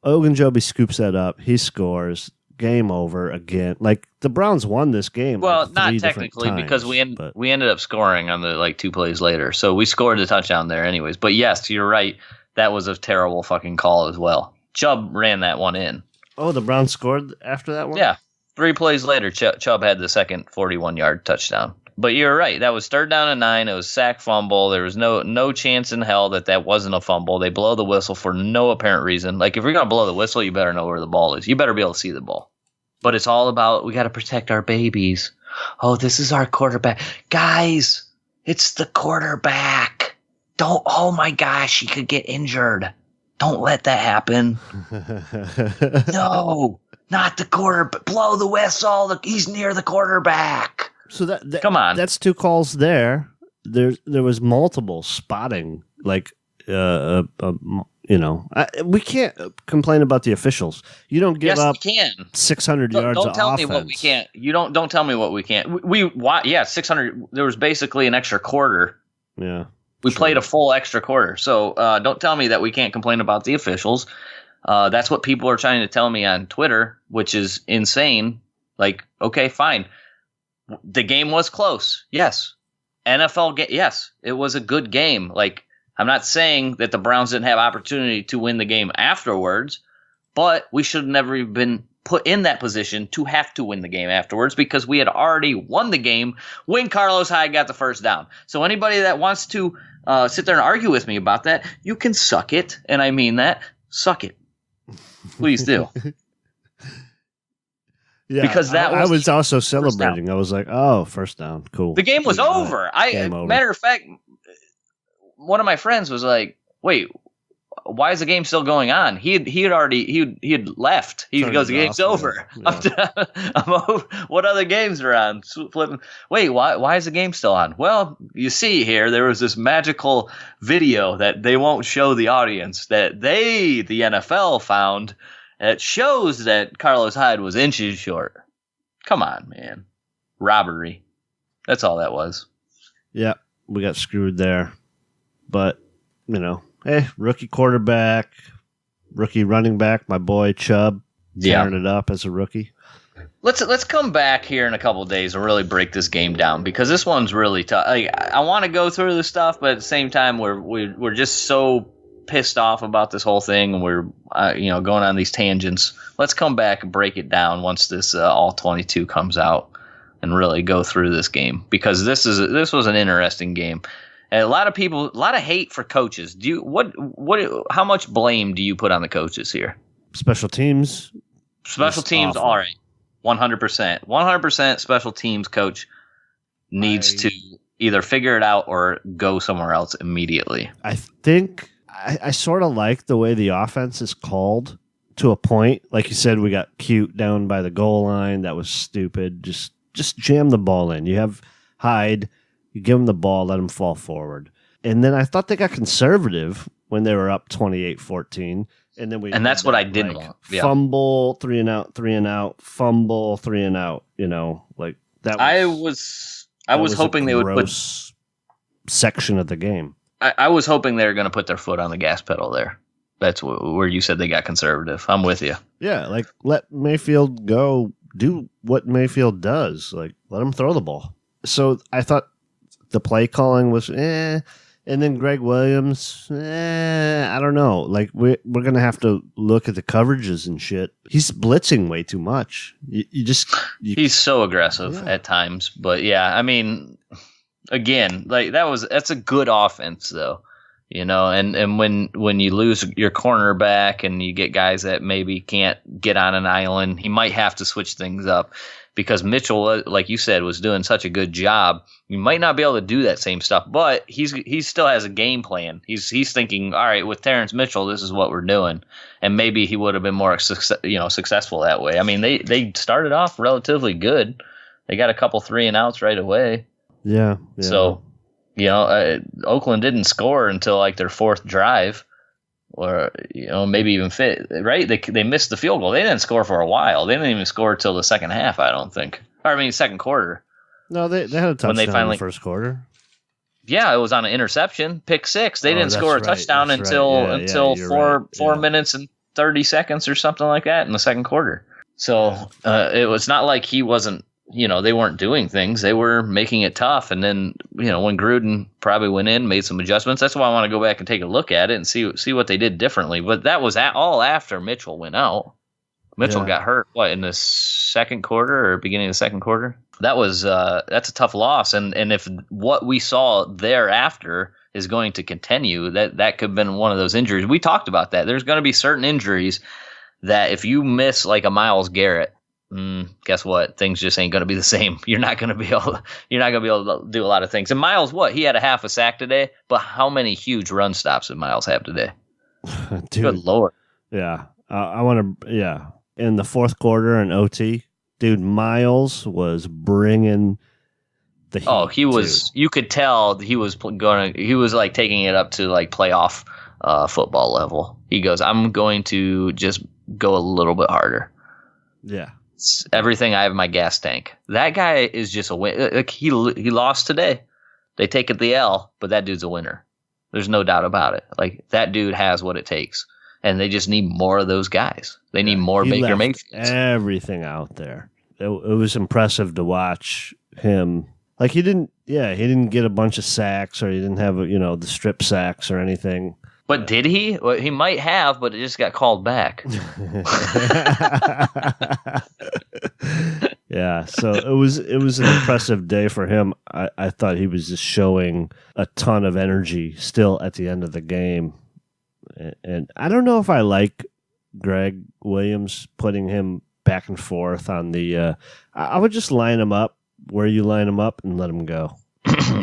Ogunjobi scoops that up. He scores. Game over again. Like the Browns won this game. Well, not technically because we ended up scoring on the 2 plays later. So we scored the touchdown there anyways. But yes, you're right. That was a terrible fucking call as well. Chubb ran that one in. Oh, the Browns scored after that one? Yeah. 3 plays later, Chubb had the second 41-yard touchdown. But you're right. That was 3rd down and 9. It was sack fumble. There was no chance in hell that wasn't a fumble. They blow the whistle for no apparent reason. Like, if you're going to blow the whistle, you better know where the ball is. You better be able to see the ball. But it's all about, we got to protect our babies. Oh, this is our quarterback. Guys, it's the quarterback. Oh my gosh, he could get injured. Don't let that happen. No, not the quarterback. Blow the whistle. He's near the quarterback. So that come on, that's 2 calls there. There was multiple spotting. Like, we can't complain about the officials. You don't give up 600 yards. Don't tell offense. me what we can't. Don't tell me what we can't. 600. There was basically an extra quarter. Yeah, we played a full extra quarter. So don't tell me that we can't complain about the officials. That's what people are trying to tell me on Twitter, which is insane. Like, okay, fine. The game was close. Yes. yes. It was a good game. Like, I'm not saying that the Browns didn't have opportunity to win the game afterwards, but we should have never even been put in that position to have to win the game afterwards because we had already won the game when Carlos Hyde got the first down. So anybody that wants to sit there and argue with me about that, you can suck it. And I mean that. Suck it. Please do. Yeah, because I was also celebrating. I was like, "Oh, first down, cool." The game was over. Matter of fact, one of my friends was like, "Wait, why is the game still going on?" He had left. He goes, "The game's over." Yeah. I'm over. What other games are on? Flipping. Wait, why is the game still on? Well, you see here, there was this magical video that they won't show the audience that the NFL found. It shows that Carlos Hyde was inches short. Come on, man. Robbery. That's all that was. Yeah, we got screwed there. But, hey, rookie quarterback, rookie running back, my boy Chubb, tearing it up as a rookie. Let's come back here in a couple of days and really break this game down, because this one's really tough. I want to go through this stuff, but at the same time, we're just so pissed off about this whole thing, and we're going on these tangents. Let's come back and break it down once this all 22 comes out and really go through this game, because this was an interesting game. And a lot of hate for coaches. How much blame do you put on the coaches here? Special teams, awful. All right, 100%. Special teams coach needs to either figure it out or go somewhere else immediately. I think I sort of like the way the offense is called to a point. Like you said, we got cute down by the goal line. That was stupid. Just jam the ball in. You have Hyde. You give them the ball, let them fall forward. And then I thought they got conservative when they were up 28-14. And that's what I didn't want. Yeah. Fumble, 3 and out, 3 and out, fumble, 3 and out, like that. I was hoping they would put section of the game. I was hoping they were going to put their foot on the gas pedal there. That's where you said they got conservative. I'm with you. Yeah, like let Mayfield go do what Mayfield does. Like let him throw the ball. So I thought the play calling was and then Greg Williams, I don't know. Like we're gonna have to look at the coverages and shit. He's blitzing way too much. He's so aggressive at times, but yeah, I mean, again, like that's a good offense though, and when you lose your cornerback and you get guys that maybe can't get on an island, he might have to switch things up. Because Mitchell, like you said, was doing such a good job. You might not be able to do that same stuff, but he still has a game plan. He's thinking, all right, with Terrence Mitchell, this is what we're doing, and maybe he would have been more successful that way. I mean, they started off relatively good. They got a couple 3 and outs right away. Yeah. So, Oakland didn't score until like their 4th drive. Or maybe even fit right. They missed the field goal. They didn't score for a while. They didn't even score till the second half. I don't think. second quarter. No, they had a touchdown when they finally, in the first quarter. Yeah, it was on an interception, pick 6. They didn't score a touchdown until 4 minutes and 30 seconds or something like that in the second quarter. So it was not like he wasn't. They weren't doing things. They were making it tough. And then, when Gruden probably went in, made some adjustments. That's why I want to go back and take a look at it and see what they did differently. But that was all after Mitchell went out. Mitchell got hurt, in the second quarter or beginning of the second quarter? That's a tough loss. And if what we saw thereafter is going to continue, that could have been one of those injuries. We talked about that. There's going to be certain injuries that if you miss like a Myles Garrett, guess what? Things just ain't going to be the same. You're not going to be able to do a lot of things. And Myles, he had a half a sack today, but how many huge run stops did Myles have today? Dude, good Lord. Yeah. I want to, in the fourth quarter in OT, dude, Myles was bringing the heat. Oh, he was, you could tell he was like taking it up to like playoff football level. He goes, I'm going to just go a little bit harder. Yeah. It's everything I have in my gas tank. That guy is just a win. Like he lost today. They take it the L, but that dude's a winner. There's no doubt about it. Like that dude has what it takes, and they just need more of those guys. They need more Baker Mayfields. Everything out there. It was impressive to watch him. Like he didn't get a bunch of sacks, or he didn't have the strip sacks or anything. But did he? Well, he might have, but it just got called back. Yeah, so it was an impressive day for him. I thought he was just showing a ton of energy still at the end of the game. And I don't know if I like Greg Williams putting him back and forth on the. I would just line them up where you line them up and let them go.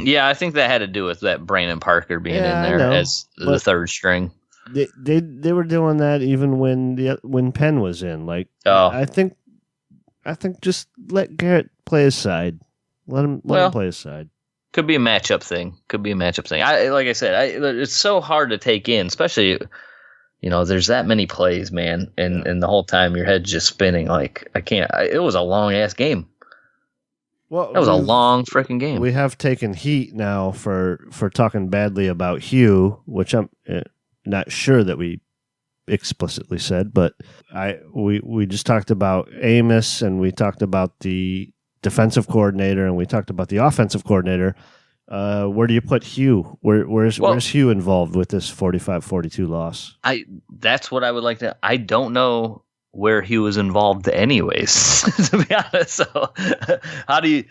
Yeah, I think that had to do with that Brandon Parker being in there as the third string. They were doing that even when Penn was in. Like, I think just let Garrett play his side. Let him play his side. Could be a matchup thing. Like I said, it's so hard to take in, especially, there's that many plays, man, and the whole time your head's just spinning. Like, I can't. It was a long ass game. Well, that was a long freaking game. We have taken heat now for talking badly about Hugh, which I'm not sure that we explicitly said, but we just talked about Amos, and we talked about the defensive coordinator, and we talked about the offensive coordinator. Where do you put Hugh? Where's Hugh involved with this 45-42 loss? That's what I would like to. I don't know where Hugh was involved anyways, to be honest. So how do you,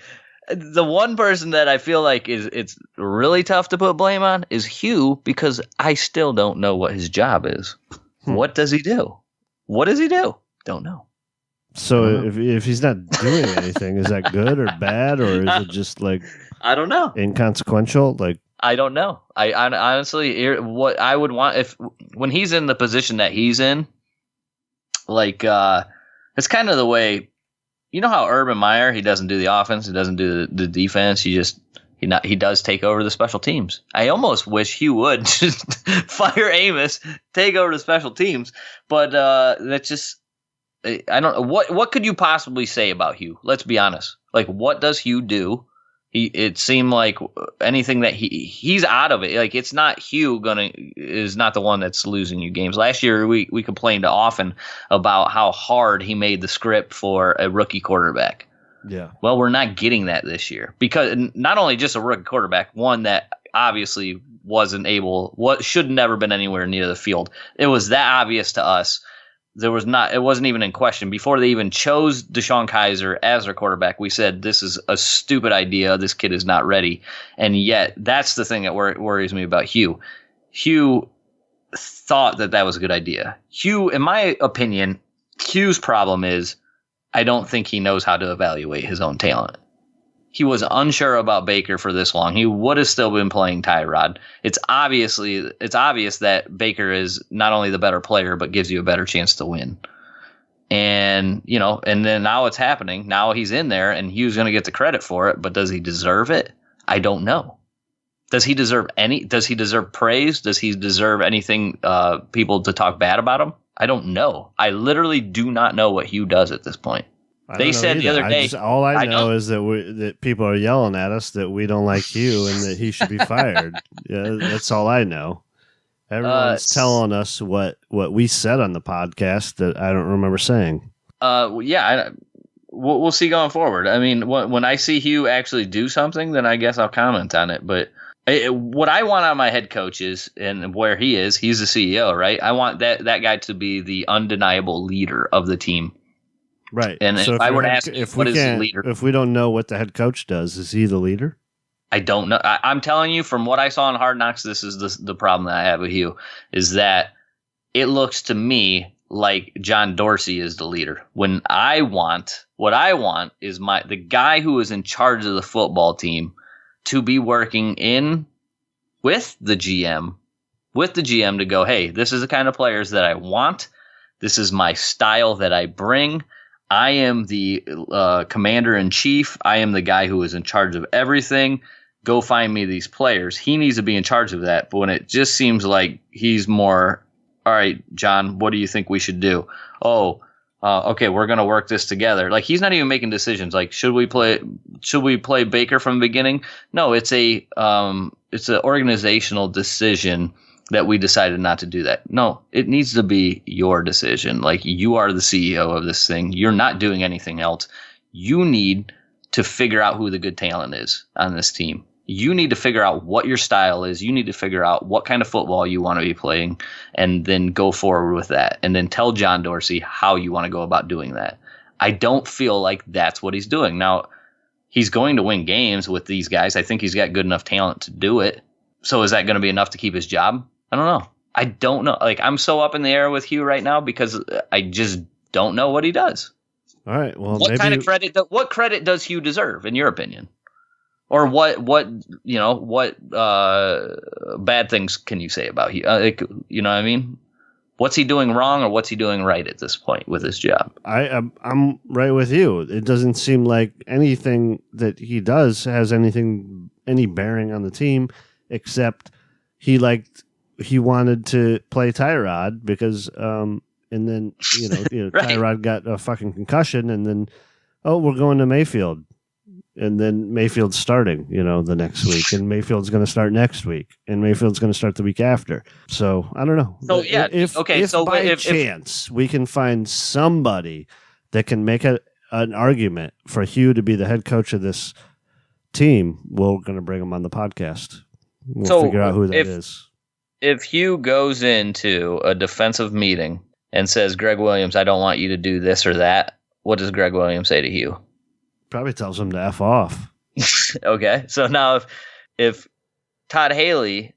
the one person that I feel like it's really tough to put blame on is Hugh, because I still don't know what his job is. What does he do? What does he do? Don't know. So if he's not doing anything, is that good or bad, or is it just like, I don't know, inconsequential? Like, I don't know. I honestly, what I would want when he's in the position that he's in, like, it's kind of the way, how Urban Meyer, he doesn't do the offense, he doesn't do the defense, he does take over the special teams. I almost wish Hugh would just fire Amos, take over the special teams, but that's just, I don't know. What could you possibly say about Hugh? Let's be honest. Like, what does Hugh do? It seemed like anything that he's out of it. Like, it's not Hugh is not the one that's losing you games. Last year we complained often about how hard he made the script for a rookie quarterback. Yeah. Well, we're not getting that this year, because not only just a rookie quarterback, one that obviously should never been anywhere near the field. It was that obvious to us. It wasn't even in question. Before they even chose Deshaun Kaiser as their quarterback, we said, this is a stupid idea. This kid is not ready. And yet, that's the thing that worries me about Hugh. Hugh thought that was a good idea. Hugh, in my opinion, Hugh's problem is, I don't think he knows how to evaluate his own talent. He was unsure about Baker for this long. He would have still been playing Tyrod. It's obvious that Baker is not only the better player, but gives you a better chance to win. And, and then now it's happening. Now he's in there, and Hugh's going to get the credit for it. But does he deserve it? I don't know. Does he deserve praise? Does he deserve anything, people to talk bad about him? I don't know. I literally do not know what Hugh does at this point. They said the other day. All I know is that people are yelling at us that we don't like Hugh and that he should be fired. Yeah, that's all I know. Everyone's telling us what we said on the podcast that I don't remember saying. We'll see going forward. I mean, when I see Hugh actually do something, then I guess I'll comment on it. But what I want on my head coach is, and where he's the CEO, right? I want that guy to be the undeniable leader of the team. Right. And so if I were to ask, what is the leader? If we don't know what the head coach does, is he the leader? I don't know. I'm telling you, from what I saw in Hard Knocks, this is the problem that I have with Hugh, is that it looks to me like John Dorsey is the leader. What I want is the guy who is in charge of the football team to be working with the GM to go, hey, this is the kind of players that I want. This is my style that I bring. I am the commander-in-chief. I am the guy who is in charge of everything. Go find me these players. He needs to be in charge of that. But when it just seems like he's more, all right, John, what do you think we should do? Okay, we're going to work this together. Like, he's not even making decisions. Like, should we play Baker from the beginning? No, it's an organizational decision that we decided not to do that. No, it needs to be your decision. Like, you are the CEO of this thing. You're not doing anything else. You need to figure out who the good talent is on this team. You need to figure out what your style is. You need to figure out what kind of football you want to be playing, and then go forward with that. And then tell John Dorsey how you want to go about doing that. I don't feel like that's what he's doing. Now, he's going to win games with these guys. I think he's got good enough talent to do it. So is that going to be enough to keep his job? I don't know. Like, I'm so up in the air with Hugh right now because I just don't know what he does. All right. Well, what kind of credit? What credit does Hugh deserve, in your opinion? Or what bad things can you say about Hugh? You know what I mean? What's he doing wrong, or what's he doing right at this point with his job? I'm right with you. It doesn't seem like anything that he does has any bearing on the team, except he wanted to play Tyrod because and then right. Tyrod got a fucking concussion, and then we're going to Mayfield. And then Mayfield's starting, the next week, and Mayfield's going to start next week, and Mayfield's going to start the week after. So I don't know. So yeah, if by chance we can find somebody that can make an argument for Hugh to be the head coach of this team, we're going to bring him on the podcast. We'll figure out who that is. If Hugh goes into a defensive meeting and says, "Greg Williams, I don't want you to do this or that," what does Greg Williams say to Hugh? Probably tells him to F off. Okay. So now if Todd Haley,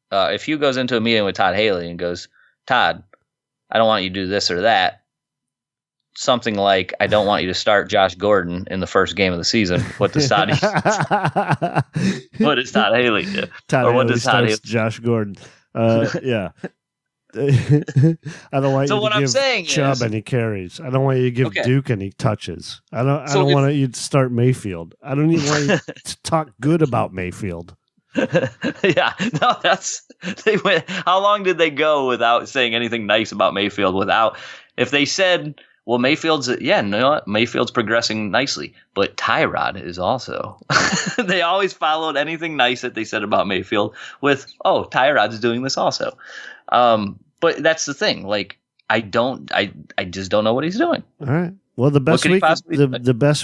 if Hugh goes into a meeting with Todd Haley and goes, "Todd, I don't want you to do this or that," something like, "I don't want you to start Josh Gordon in the first game of the season," what does Todd Haley do? Todd Haley starts Josh Gordon. Yeah. I don't want you to give Chubb any carries. I don't want you to give Duke any touches. I don't want you to start Mayfield. I don't even want you to talk good about Mayfield. Yeah, no, they went. How long did they go without saying anything nice about Mayfield? If they said, "Well, Mayfield's progressing nicely," but Tyrod is also. They always followed anything nice that they said about Mayfield with, "Oh, Tyrod's doing this also." But that's the thing. Like, I just don't know what he's doing. All right. Well, the best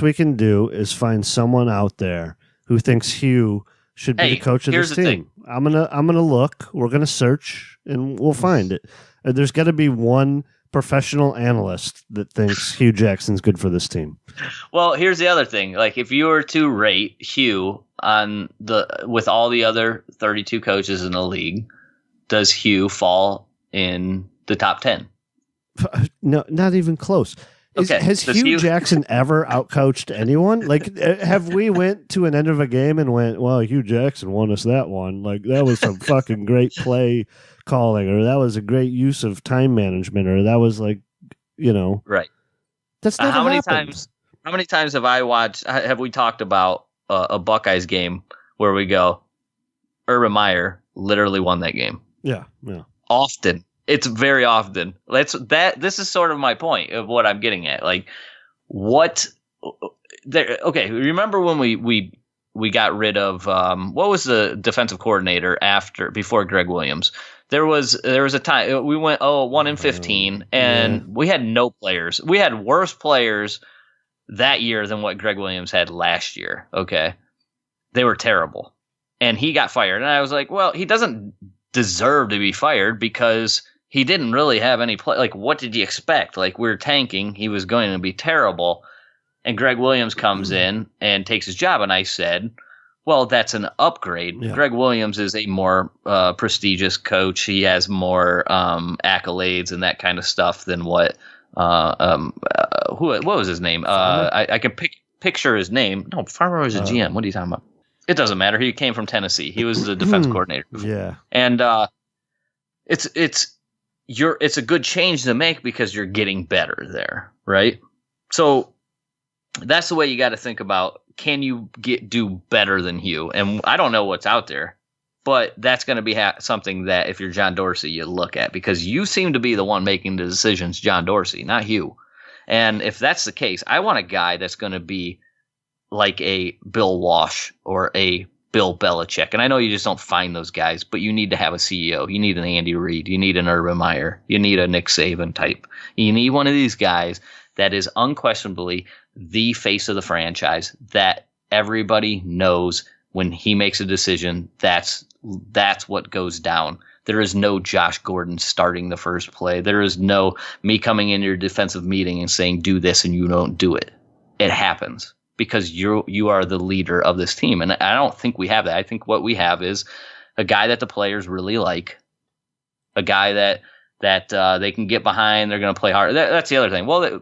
we can do is find someone out there who thinks Hugh should be the coach of this team. I'm gonna look. We're gonna search, and we'll find it. There's got to be one professional analyst that thinks Hugh Jackson's good for this team. Well, here's the other thing. Like, if you were to rate Hugh with all the other 32 coaches in the league, does Hugh fall in the top 10? No, not even close. Has Hugh Jackson ever outcoached anyone? Like, have we went to an end of a game and went, "Well, Hugh Jackson won us that one. Like, that was some fucking great play calling, or that was a great use of time management, or that was like, right." That's never happened. How many times have we talked about a Buckeyes game where we go, Urban Meyer literally won that game? Yeah. Often. It's very often. This is sort of my point of what I'm getting at. Like, remember when we got rid of what was the defensive coordinator before Greg Williams? There was a time we went 1-15 and we had no players. We had worse players that year than what Greg Williams had last year. Okay. They were terrible. And he got fired. And I was like, well, he doesn't deserve to be fired because he didn't really have any play. Like, what did you expect? Like, we're tanking. He was going to be terrible. And Greg Williams comes in and takes his job. And I said, well, that's an upgrade. Yeah. Greg Williams is a more prestigious coach. He has more accolades and that kind of stuff than what what was his name? I can picture his name. No, Farmer was a GM. What are you talking about? It doesn't matter. He came from Tennessee. He was the defense coordinator. Yeah. And it's a good change to make because you're getting better there, right? So that's the way you got to think about, can you do better than Hugh? And I don't know what's out there, but that's going to be something that if you're John Dorsey, you look at, because you seem to be the one making the decisions, John Dorsey, not Hugh. And if that's the case, I want a guy that's going to be like a Bill Walsh or a Bill Belichick. And I know you just don't find those guys, but you need to have a CEO. You need an Andy Reid. You need an Urban Meyer. You need a Nick Saban type. You need one of these guys that is unquestionably the face of the franchise, that everybody knows when he makes a decision, that's what goes down. There is no Josh Gordon starting the first play. There is no me coming in your defensive meeting and saying, do this, and you don't do it. It happens because you are the leader of this team. And I don't think we have that. I think what we have is a guy that the players really like, a guy that they can get behind. They're going to play hard. That's the other thing. Well,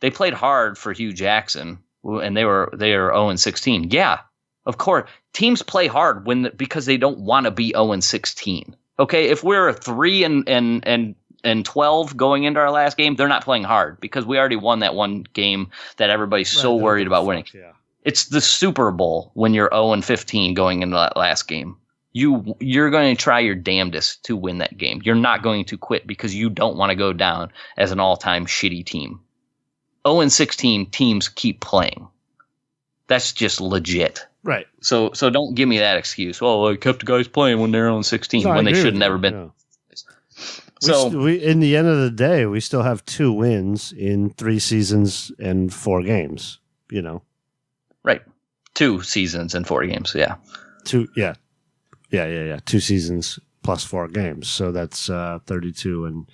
they played hard for Hugh Jackson, and they were 0-16. Yeah, of course, teams play hard because they don't want to be 0-16. Okay, if we're 3-12 going into our last game, they're not playing hard because we already won that one game that everybody's so worried about winning. Yeah. It's the Super Bowl when you're 0-15 going into that last game. You're going to try your damnedest to win that game. You're not going to quit because you don't want to go down as an all-time shitty team. 0-16 teams keep playing. That's just legit. Right. So don't give me that excuse. Well, I kept guys playing when they're 0-16 when they should have never been. Yeah. So in the end of the day, we still have 2 wins in 3 seasons and 4 games, Right. 2 seasons and 4 games, yeah. 2 seasons plus 4 games. So that's 32 and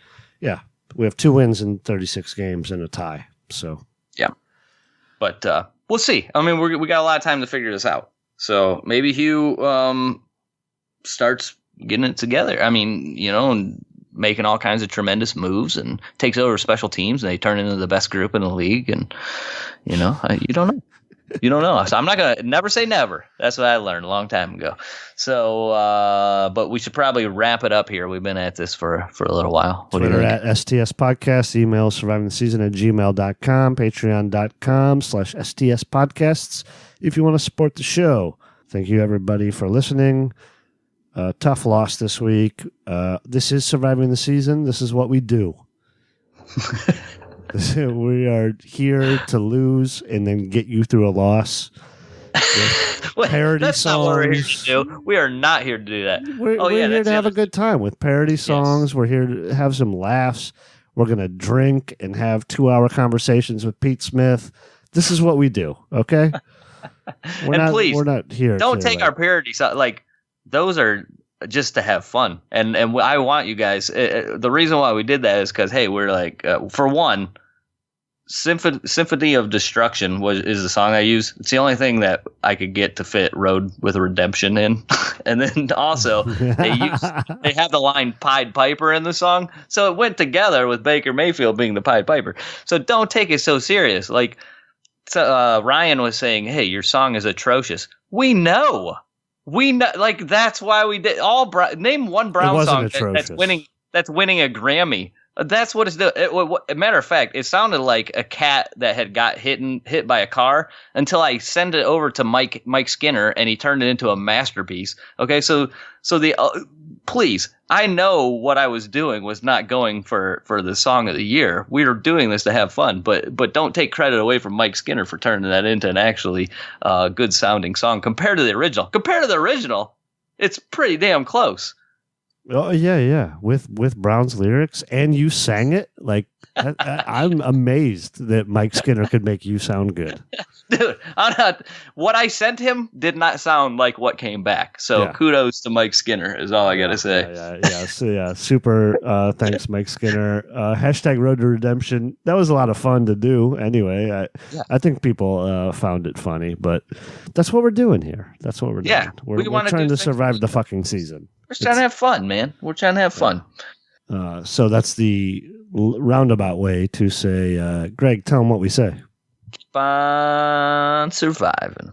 we have 2 wins in 36 games and a tie. So yeah. But we'll see. I mean, we got a lot of time to figure this out. So maybe Hugh starts getting it together. I mean, and making all kinds of tremendous moves and takes over special teams and they turn into the best group in the league. And, you don't know. You don't know. So I'm not going to never say never. That's what I learned a long time ago. So, but we should probably wrap it up here. We've been at this for a little while. Twitter at STS Podcast, email survivingtheseason@gmail.com, patreon.com/STS Podcasts if you want to support the show. Thank you, everybody, for listening. Tough loss this week. This is Surviving the Season. This is what we do. We are here to lose and then get you through a loss. Parody that's songs. Not what we're here to do. We are not here to do that. We're here to have a good time with parody songs. Yes. We're here to have some laughs. We're going to drink and have 2-hour conversations with Pete Smith. This is what we do, okay? Please, we're not here. Don't take our parody songs. Like, those are just to have fun. And I want you guys, the reason why we did that is because, hey, we're like, for one, Symphony of Destruction is the song I use. It's the only thing that I could get to fit Road with Redemption in. And then also they have the line Pied Piper in the song. So it went together with Baker Mayfield being the Pied Piper. So don't take it so serious. Like Ryan was saying, hey, your song is atrocious. We know, like, that's why we did name one Brown song that's winning a Grammy. That's what it's doing. Matter of fact, it sounded like a cat that had got hit by a car until I sent it over to Mike Skinner and he turned it into a masterpiece. Okay, so please, I know what I was doing was not going for the song of the year. We were doing this to have fun, but don't take credit away from Mike Skinner for turning that into an actually good sounding song compared to the original. Compared to the original, it's pretty damn close. Oh yeah, with Brown's lyrics, and you sang it. Like, I'm amazed that Mike Skinner could make you sound good. Dude, what I sent him did not sound like what came back. So kudos to Mike Skinner is all I got to say. Super. Thanks, Mike Skinner. Hashtag Road to Redemption. That was a lot of fun to do. Anyway, I think people found it funny, but that's what we're doing here. That's what we're doing. Yeah, we're trying to survive the fucking season. We're trying to have fun, man. We're trying to have fun. So that's the roundabout way to say, Greg, tell them what we say. Keep on surviving.